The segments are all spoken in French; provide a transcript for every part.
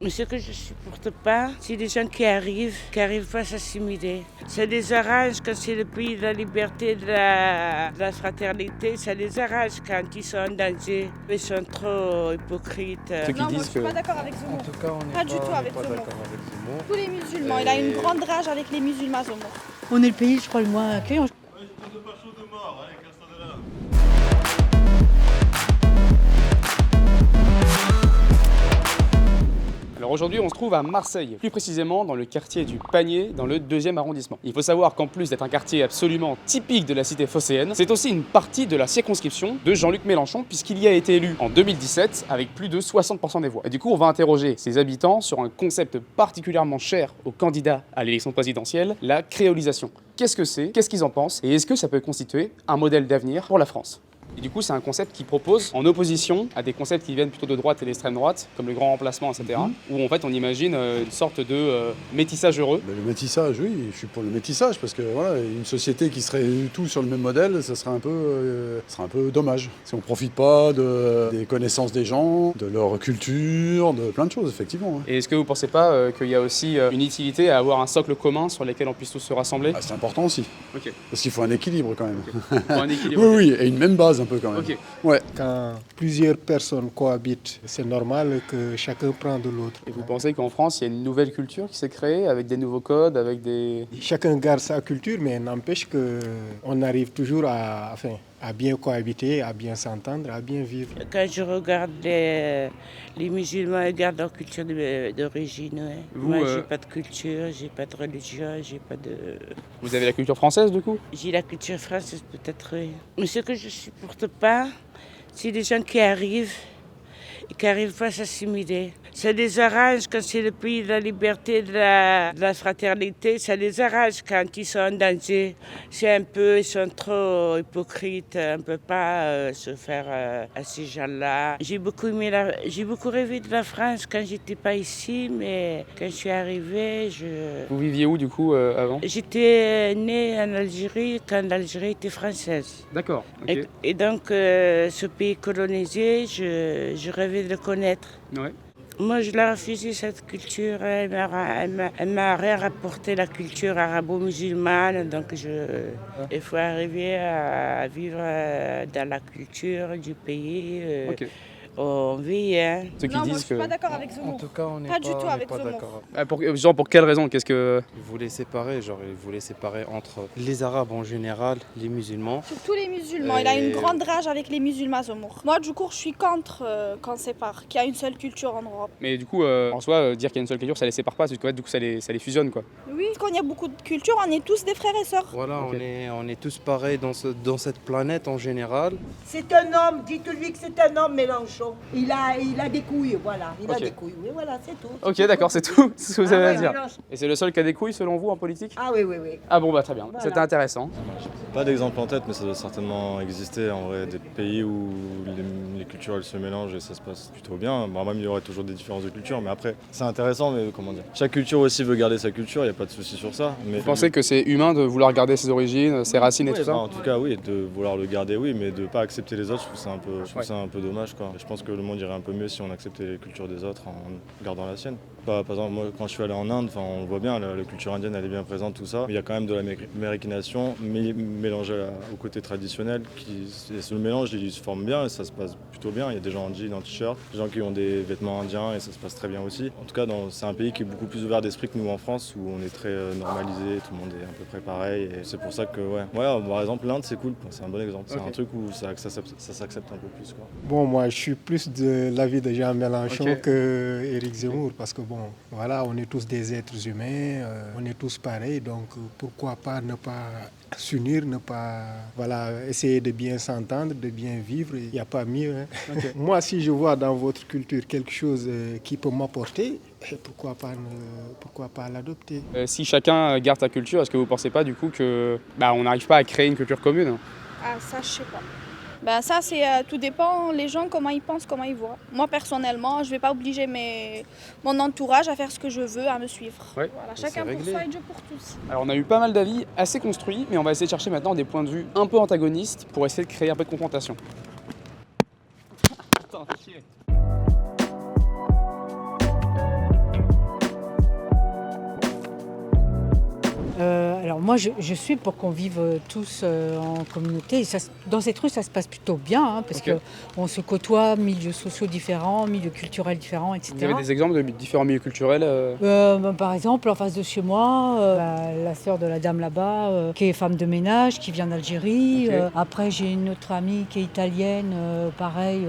Mais ce que je supporte pas, c'est les gens qui arrivent pas à s'assimiler. Ça les arrange quand c'est le pays de la liberté, de la fraternité. Ça les arrange quand ils sont en danger. Ils sont trop hypocrites. Ceux qui Non, moi disent je suis que... pas d'accord avec Zemmour. En tout cas, on n'est Pas du tout avec pas Zemmour. d'accord avec Zemmour. Tous les musulmans, il a une grande rage avec les musulmans, Zemmour. On est le pays, je crois, le moins accueillant. Alors aujourd'hui, on se trouve à Marseille, plus précisément dans le quartier du Panier, dans le 2e arrondissement. Il faut savoir qu'en plus d'être un quartier absolument typique de la cité phocéenne, c'est aussi une partie de la circonscription de Jean-Luc Mélenchon, puisqu'il y a été élu en 2017 avec plus de 60% des voix. Et du coup, on va interroger ses habitants sur un concept particulièrement cher aux candidats à l'élection présidentielle, la créolisation. Qu'est-ce que c'est? Qu'est-ce qu'ils en pensent? Et est-ce que ça peut constituer un modèle d'avenir pour la France? Et du coup, c'est un concept qui propose, en opposition à des concepts qui viennent plutôt de droite et l'extrême droite, comme le grand remplacement, etc., où en fait on imagine une sorte de métissage heureux. Le métissage, oui, je suis pour le métissage, parce que voilà, une société qui serait tout sur le même modèle, ça serait un peu dommage. Si on ne profite pas des connaissances des gens, de leur culture, de plein de choses, effectivement. Et est-ce que vous ne pensez pas qu'il y a aussi une utilité à avoir un socle commun sur lequel on puisse tous se rassembler? Ah, c'est important aussi, Ok. parce qu'il faut un équilibre quand même. Pour un équilibre. Oui, oui, et une même base un peu quand même. Ok. Ouais. Quand plusieurs personnes cohabitent, c'est normal que chacun prend de l'autre. Et vous pensez qu'en France, il y a une nouvelle culture qui s'est créée avec des nouveaux codes, avec des... Chacun garde sa culture, mais n'empêche qu'on arrive toujours à bien cohabiter, à bien s'entendre, à bien vivre. Quand je regarde les musulmans, ils gardent leur culture d'origine. Ouais. Vous, Moi, j'ai pas de culture, j'ai pas de religion, j'ai pas de... Vous avez la culture française du coup? J'ai la culture française peut-être, oui. Mais ce que je supporte pas, c'est les gens qui arrivent pas à s'assimiler. Ça les arrange quand c'est le pays de la liberté, de la fraternité. Ça les arrange quand ils sont en danger. Ils sont trop hypocrites. On ne peut pas se faire à ces gens-là. J'ai beaucoup rêvé de la France quand j'étais pas ici, mais quand je suis arrivée, Vous viviez où du coup avant? j'étais née en Algérie quand l'Algérie était française. D'accord. Ok. Et donc, ce pays colonisé, je rêvais de le connaître. Ouais. Moi, je l'ai refusé, cette culture. Elle m'a rien rapporté, la culture arabo-musulmane. Donc, il faut arriver à vivre dans la culture du pays. Ok. On vit, hein. Ceux qui Non, moi je disent suis que... pas d'accord avec En Zemmour. tout cas, on n'est Pas du tout on n'est avec pas Zemmour. d'accord. Ah, pour quelle raison? Qu'est-ce que... Ils voulaient séparer entre les Arabes en général, les musulmans. Tous les musulmans, il a une grande rage avec les musulmans, Zemmour. Moi, du coup, je suis contre qu'on sépare, qu'il y a une seule culture en Europe. Mais du coup, en soi, dire qu'il y a une seule culture, ça les sépare pas, parce que du coup, ça les fusionne, quoi. Oui, quand il y a beaucoup de cultures, on est tous des frères et sœurs. Voilà, Ok. on est tous pareils dans cette planète en général. C'est un homme, dites-lui que c'est un homme, Mélenchon. Il a des couilles, voilà. Il a Ok. des couilles, oui, voilà, c'est tout. Ok, d'accord, c'est tout ce que vous avez Ah à ouais, dire. Mélenchon. Et c'est le seul qui a des couilles, selon vous, en politique? Ah oui, oui, oui. Ah bon, bah très bien, Voilà. c'était intéressant. Pas d'exemple en tête, mais ça doit certainement exister en vrai, des pays où les cultures elles se mélangent et ça se passe plutôt bien. Bon, même il y aurait toujours des différences de culture, mais après c'est intéressant, mais comment dire. Chaque culture aussi veut garder sa culture, il n'y a pas de souci sur ça. Mais Vous pensez que c'est humain de vouloir garder ses origines, ses racines et oui, tout ça? en tout cas, oui, de vouloir le garder, oui, mais de ne pas accepter les autres, je trouve ça un peu dommage. Quoi. Je pense que le monde irait un peu mieux si on acceptait les cultures des autres en gardant la sienne. Par exemple, moi, quand je suis allé en Inde, on voit bien, la culture indienne, elle est bien présente, tout ça. Mais il y a quand même de l'américanisation mélangée au côté traditionnel. Le mélange, il se forme bien et ça se passe plutôt bien. Il y a des gens en jean, en t-shirt, des gens qui ont des vêtements indiens et ça se passe très bien aussi. En tout cas, c'est un pays qui est beaucoup plus ouvert d'esprit que nous en France, où on est très normalisé, tout le monde est à peu près pareil. Et c'est pour ça que, par exemple, l'Inde, c'est cool, c'est un bon exemple. C'est un truc où ça s'accepte un peu plus. Quoi. Bon, moi, je suis plus de l'avis de Jean Mélenchon Ok. que Éric Zemmour, parce que bon, voilà, on est tous des êtres humains, on est tous pareils, donc pourquoi pas ne pas s'unir, ne pas essayer de bien s'entendre, de bien vivre, il n'y a pas mieux. Hein. Ok. Moi, si je vois dans votre culture quelque chose qui peut m'apporter, pourquoi pas l'adopter? Si chacun garde sa culture, est-ce que vous pensez pas du coup que on n'arrive pas à créer une culture commune? Ah, ça, je sais pas. Ben ça, c'est tout dépend les gens, comment ils pensent, comment ils voient. Moi, personnellement, je vais pas obliger mon entourage à faire ce que je veux, à me suivre. Ouais. Voilà, chacun pour réglé. soi et Dieu pour tous. Alors on a eu pas mal d'avis assez construits, mais on va essayer de chercher maintenant des points de vue un peu antagonistes pour essayer de créer un peu de confrontation. Attends, chier. Alors moi, je suis pour qu'on vive tous en communauté. Et dans cette rue, ça se passe plutôt bien, hein, parce qu'on se côtoie, milieux sociaux différents, milieux culturels différents, etc. Vous avez des exemples de différents milieux culturels Par exemple, en face de chez moi, la sœur de la dame là-bas, qui est femme de ménage, qui vient d'Algérie. Après, j'ai une autre amie qui est italienne, pareil,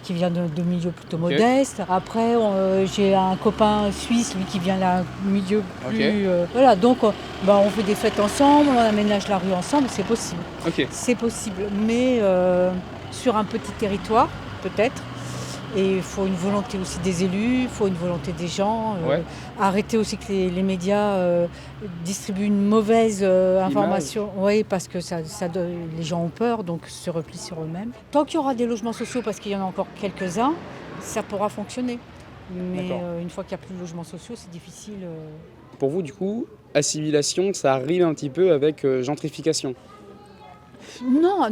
qui vient de milieux plutôt modestes. Après, j'ai un copain suisse, lui, qui vient d'un milieu plus... voilà, donc on fait des fêtes ensemble, on aménage la rue ensemble, c'est possible. C'est possible, mais sur un petit territoire, peut-être. Et il faut une volonté aussi des élus, il faut une volonté des gens. Arrêter aussi que les médias distribuent une mauvaise information. Oui, parce que les gens ont peur, donc se replient sur eux-mêmes. Tant qu'il y aura des logements sociaux, parce qu'il y en a encore quelques-uns, ça pourra fonctionner. Mais une fois qu'il n'y a plus de logements sociaux, c'est difficile. Pour vous, du coup, assimilation, ça arrive un petit peu avec gentrification? Non,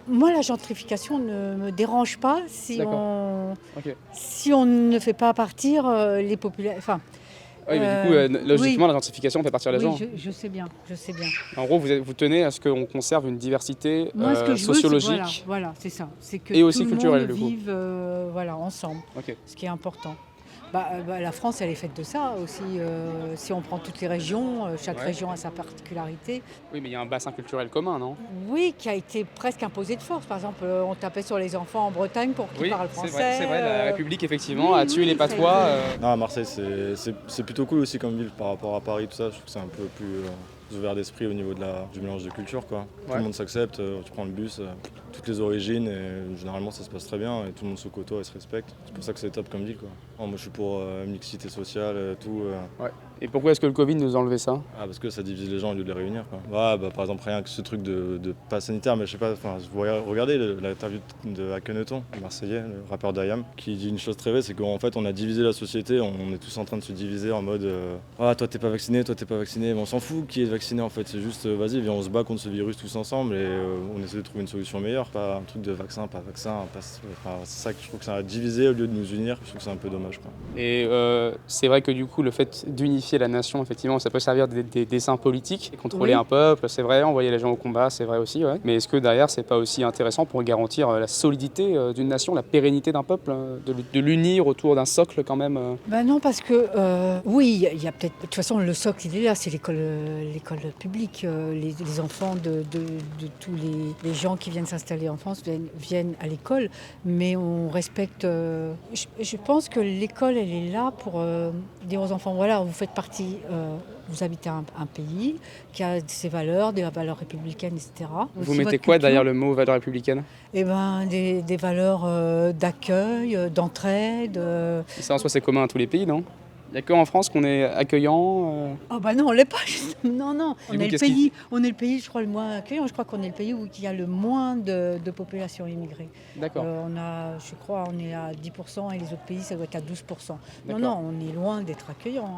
moi la gentrification ne me dérange pas si on ne fait pas partir les populations. Oui, mais du coup, logiquement, la gentrification fait partir les gens. Oui, je sais bien. En gros, vous tenez à ce qu'on conserve une diversité sociologique. Voilà, c'est ça. C'est que et aussi tout culturelle, le monde vive ensemble, ce qui est important. La France, elle est faite de ça aussi. Si on prend toutes les régions, chaque région a sa particularité. Oui, mais il y a un bassin culturel commun, non? Oui, qui a été presque imposé de force. Par exemple, on tapait sur les enfants en Bretagne pour qu'ils parlent français. C'est vrai, la République, effectivement, a tué les patois. Non, à Marseille, c'est plutôt cool aussi comme ville par rapport à Paris, tout ça. Je trouve que c'est un peu plus ouvert d'esprit au niveau du mélange de culture, quoi. Tout le monde s'accepte, tu prends le bus, toutes les origines, et généralement ça se passe très bien, et tout le monde se côtoie et se respecte. C'est pour ça que c'est top comme ville, quoi. Moi je suis pour mixité sociale, tout. Et pourquoi est-ce que le Covid nous a enlevé ça? Parce que ça divise les gens au lieu de les réunir, quoi. Par exemple, rien que ce truc de pas sanitaire, mais je sais pas, regardez l'interview de Akhenaton, le Marseillais, le rappeur d'IAM, qui dit une chose très vraie, c'est qu'en fait on a divisé la société, on est tous en train de se diviser en mode toi t'es pas vacciné, mais on s'en fout qui est vacciné en fait, c'est juste vas-y, viens, on se bat contre ce virus tous ensemble et on essaie de trouver une solution meilleure, pas un truc de vaccin, pas vaccin, c'est ça que je trouve que ça a divisé au lieu de nous unir, je trouve que c'est un peu dommage, quoi. Et c'est vrai que du coup le fait d'unifier la nation, effectivement, ça peut servir des dessins politiques, et contrôler un peuple, c'est vrai, envoyer les gens au combat, c'est vrai aussi, mais est-ce que derrière c'est pas aussi intéressant pour garantir la solidité d'une nation, la pérennité d'un peuple, de l'unir autour d'un socle quand même Non, parce que oui, il y a peut-être, de toute façon le socle il est là, c'est l'école publique, les enfants de tous les gens qui viennent s'installer en France viennent à l'école, mais on respecte, je pense que l'école elle est là pour dire aux enfants, voilà, vous faites partie, vous habitez un pays qui a ses valeurs, des valeurs républicaines, etc. Vous mettez quoi derrière le mot valeurs républicaines? Des valeurs d'accueil, d'entraide. Ça en soi c'est commun à tous les pays, non? Il n'y a qu'en France qu'on est accueillant Non, on l'est pas. Non. On est le pays, je crois, le moins accueillant. Je crois qu'on est le pays où il y a le moins de population immigrée. D'accord. On est à 10% et les autres pays, ça doit être à 12%. Non, on est loin d'être accueillant.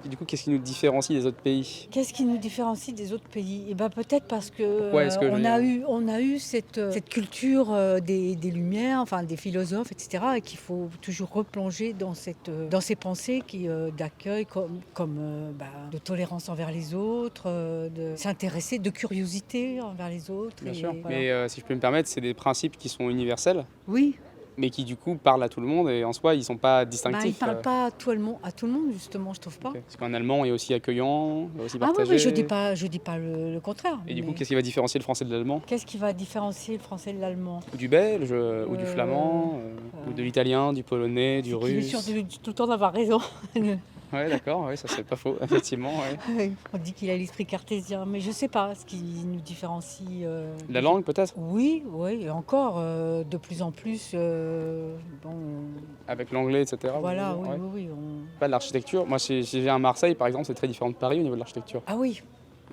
Et du coup, qu'est-ce qui nous différencie des autres pays? Qu'est-ce qui nous différencie des autres pays? Peut-être parce que on a eu cette culture des Lumières, enfin des philosophes, etc. Et qu'il faut toujours replonger dans ces pensées d'accueil, de tolérance envers les autres, de s'intéresser, de curiosité envers les autres. Bien sûr. Voilà. Mais si je peux me permettre, c'est des principes qui sont universels. Oui. Mais qui du coup parlent à tout le monde et en soi ils sont pas distinctifs. Ils ne parlent pas à tout le monde justement, je trouve pas. Parce qu'un Allemand est aussi accueillant, aussi partagé. Oui, je dis pas le contraire. Et du coup, qu'est-ce qui va différencier le français de l'allemand? Qu'est-ce qui va différencier le français de l'allemand? Ou du belge, ou du flamand, ou de l'italien, du polonais, du russe. Il est sûr tout le temps d'avoir raison. Ouais, d'accord, ça c'est pas faux, effectivement. Ouais. On dit qu'il a l'esprit cartésien, mais je sais pas ce qui nous différencie. La langue peut-être? Oui, et encore, de plus en plus. Avec l'anglais, etc. Voilà, oui. Pas de l'architecture. Moi, si je viens à Marseille, par exemple, c'est très différent de Paris au niveau de l'architecture. Ah oui.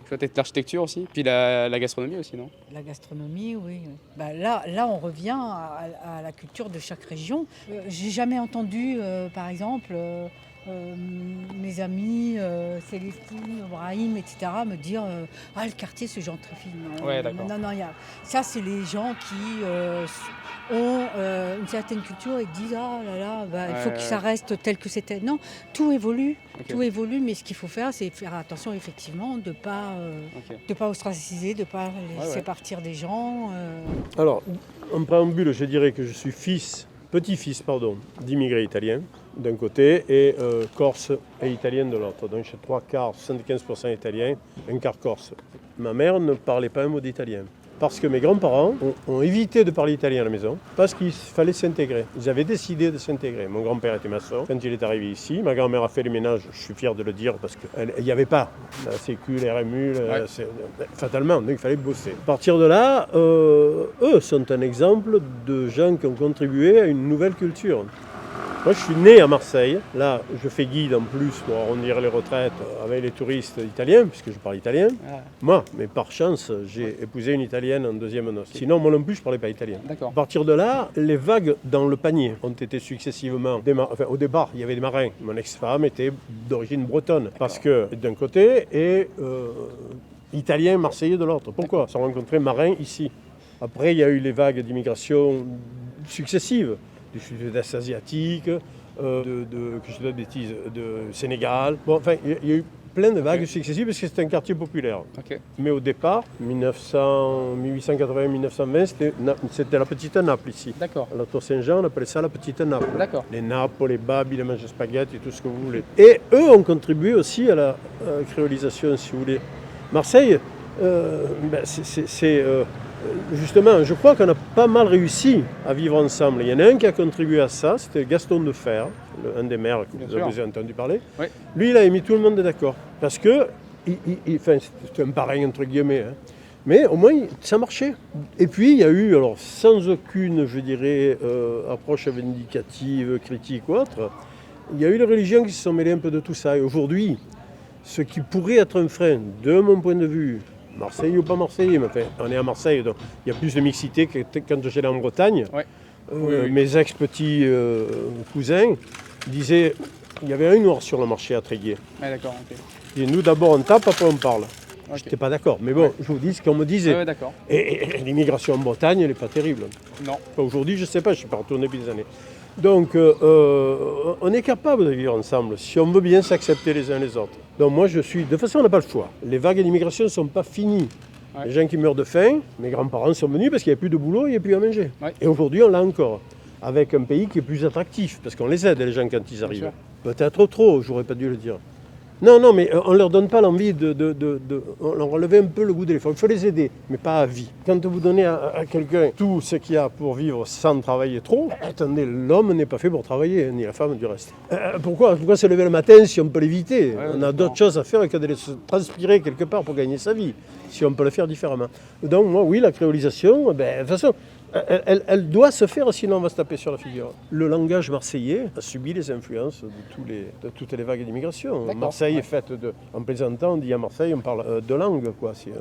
Peut-être l'architecture aussi, puis la gastronomie aussi, non? La gastronomie, oui. Là, on revient à la culture de chaque région. J'ai jamais entendu, par exemple, mes amis, Célestine, Brahim, etc., me dire le quartier se gentrifie. Ouais, d'accord. Non, ça, c'est les gens qui ont une certaine culture et qui disent il faut que ça reste tel que c'était. Non, tout évolue. Ok. Tout évolue, mais ce qu'il faut faire, c'est faire attention, effectivement, de ne pas ostraciser, de ne pas laisser partir des gens. Alors, en préambule, je dirais que je suis petit-fils d'immigrés italiens d'un côté et corse et italien de l'autre. Donc j'ai 75% italien, un quart corse. Ma mère ne parlait pas un mot d'italien. Parce que mes grands-parents ont évité de parler italien à la maison, parce qu'il fallait s'intégrer. Ils avaient décidé de s'intégrer. Mon grand-père était maçon. Quand il est arrivé ici, ma grand-mère a fait les ménages, je suis fier de le dire, parce qu'il n'y avait pas la Sécu, la RMU, fatalement, donc il fallait bosser. À partir de là, eux sont un exemple de gens qui ont contribué à une nouvelle culture. Moi, je suis né à Marseille. Là, je fais guide en plus pour arrondir les retraites avec les touristes italiens, puisque je parle italien. Ah. Moi, mais par chance, j'ai épousé une Italienne en deuxième noce. Sinon, moi non plus, je ne parlais pas italien. D'accord. À partir de là, les vagues dans le panier ont été successivement... au départ, il y avait des marins. Mon ex-femme était d'origine bretonne. D'accord. Parce que, d'un côté, et italien, marseillais de l'autre. Pourquoi ? Ils se sont rencontrés marins ici. Après, il y a eu les vagues d'immigration successives. Du sud-est asiatique, de Sénégal. Bon, enfin, il y a eu plein de vagues successives parce que c'était un quartier populaire. Okay. Mais au départ, 1880-1920, c'était la petite Naples ici. D'accord. À la Tour Saint-Jean, on appelait ça la petite Naples. D'accord. Les Naples, les babes, les manges spaghetti, tout ce que vous voulez. Et eux ont contribué aussi à la créolisation, si vous voulez. Marseille, justement, je crois qu'on a pas mal réussi à vivre ensemble. Il y en a un qui a contribué à ça, c'était Gaston Defer, un des maires que vous avez entendu parler. Oui. Lui, il a mis tout le monde d'accord. Parce que, c'était un parrain entre guillemets, hein. Mais au moins, ça marchait. Et puis, il y a eu, alors sans aucune, je dirais, approche vindicative, critique ou autre, il y a eu les religions qui se sont mêlées un peu de tout ça. Et aujourd'hui, ce qui pourrait être un frein, de mon point de vue, Marseille ou pas Marseille, mais enfin, on est à Marseille, donc il y a plus de mixité que quand j'allais en Bretagne. Ouais. Oui. Mes ex-petits cousins disaient il y avait un noir sur le marché à Tréguier. Ah, d'accord, ok. Et nous d'abord on tape, après on parle. Okay. Je n'étais pas d'accord, mais bon, je vous dis ce qu'on me disait. Ouais, d'accord. Et l'immigration en Bretagne, elle n'est pas terrible. Non. Enfin, aujourd'hui, je ne sais pas, je ne suis pas retourné depuis des années. Donc, on est capable de vivre ensemble si on veut bien s'accepter les uns les autres. Donc moi, de toute façon, on n'a pas le choix. Les vagues d'immigration ne sont pas finies. Ouais. Les gens qui meurent de faim, mes grands-parents sont venus parce qu'il n'y avait plus de boulot, il n'y avait plus à manger. Ouais. Et aujourd'hui, on l'a encore, avec un pays qui est plus attractif, parce qu'on les aide, les gens, quand ils arrivent. Peut-être trop, j'aurais pas dû le dire. Non, mais on ne leur donne pas l'envie on leur relevait un peu le goût de l'effort. Il faut les aider, mais pas à vie. Quand vous donnez à quelqu'un tout ce qu'il y a pour vivre sans travailler trop, attendez, l'homme n'est pas fait pour travailler, ni la femme du reste. Pourquoi se lever le matin si on peut l'éviter ? On a d'autres choses à faire que de se transpirer quelque part pour gagner sa vie, si on peut le faire différemment. Donc moi, oui, la créolisation, de toute façon, elle doit se faire, sinon on va se taper sur la figure. Le langage marseillais a subi les influences de toutes les vagues d'immigration. D'accord. Marseille est faite en plaisantant, on dit à Marseille, on parle deux langues, quoi. C'est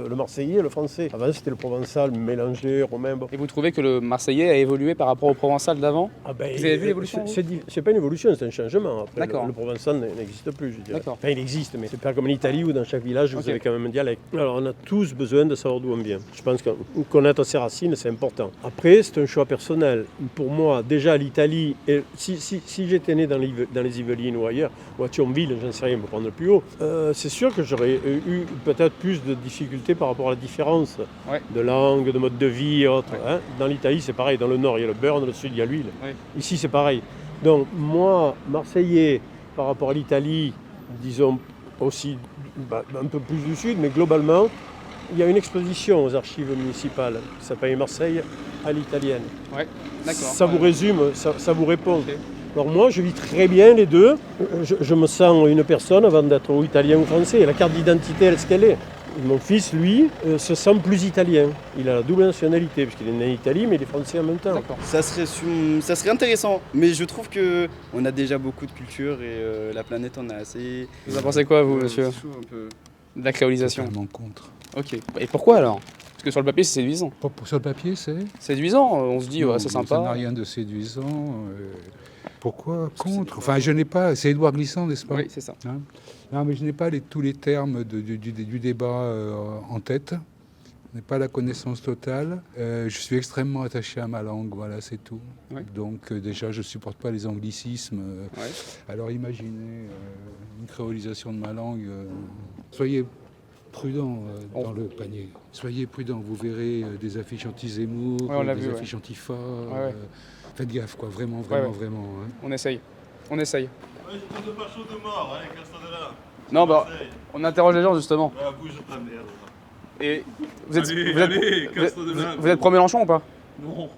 le marseillais et le français. Avant, c'était le provençal mélangé, romain. Bon. Et vous trouvez que le marseillais a évolué par rapport au provençal d'avant ? Vous avez vu l'évolution ? C'est pas une évolution, c'est un changement. Après, le provençal n'existe plus, je dirais. D'accord. Enfin, il existe, mais c'est pas comme en Italie où dans chaque village, vous avez quand même un dialecte. Alors, on a tous besoin de savoir d'où on vient. Je pense que connaître ses racines, c'est important. Après, c'est un choix personnel. Pour moi, déjà l'Italie, et si j'étais né dans les Yvelines ou ailleurs, ou à Thionville, j'en sais rien, pour prendre le plus haut, c'est sûr que j'aurais eu peut-être plus de difficultés par rapport à la différence de langue, de mode de vie et autres. Hein. Dans l'Italie, c'est pareil. Dans le nord, il y a le beurre, dans le sud, il y a l'huile. Ici, c'est pareil. Donc, moi, Marseillais, par rapport à l'Italie, disons aussi un peu plus du sud, mais globalement, il y a une exposition aux archives municipales qui s'appelle Marseille à l'italienne. Ouais, d'accord. Ça vous résume, ça vous répond. Okay. Alors moi, je vis très bien les deux. Je me sens une personne avant d'être ou italien ou français. La carte d'identité, elle est ce qu'elle est. Mon fils, lui, se sent plus italien. Il a la double nationalité, parce qu'il est né en Italie, mais il est français en même temps. D'accord. Ça serait intéressant, mais je trouve qu'on a déjà beaucoup de culture et la planète en a assez. Vous en pensez quoi, vous, monsieur ? Un peu. De la créolisation ? Totalement contre. Ok. Et pourquoi alors ? Parce que sur le papier, c'est séduisant. Sur le papier, c'est Séduisant, on se dit, non, ouais, c'est sympa. Ça n'a rien de séduisant. Pourquoi contre? Enfin, je n'ai pas... C'est Édouard Glissant, n'est-ce pas? Oui, c'est ça. Hein, non, mais je n'ai pas tous les termes du débat en tête. Je n'ai pas la connaissance totale. Je suis extrêmement attaché à ma langue, voilà, c'est tout. Ouais. Donc déjà, je ne supporte pas les anglicismes. Ouais. Alors imaginez une créolisation de ma langue. Soyez prudents dans le panier. Soyez prudents, vous verrez des affiches anti-Zemmour, des affiches antifa. Faites gaffe, quoi, vraiment. Hein. On essaye. On essaye. Ouais, je ne pas chaud de mort, hein, casse-toi de là. Non, bah, on interroge les gens, justement. Ah, bouge ta merde. Et Allez, casse-toi de là. vous êtes pro-Mélenchon ou pas? Non.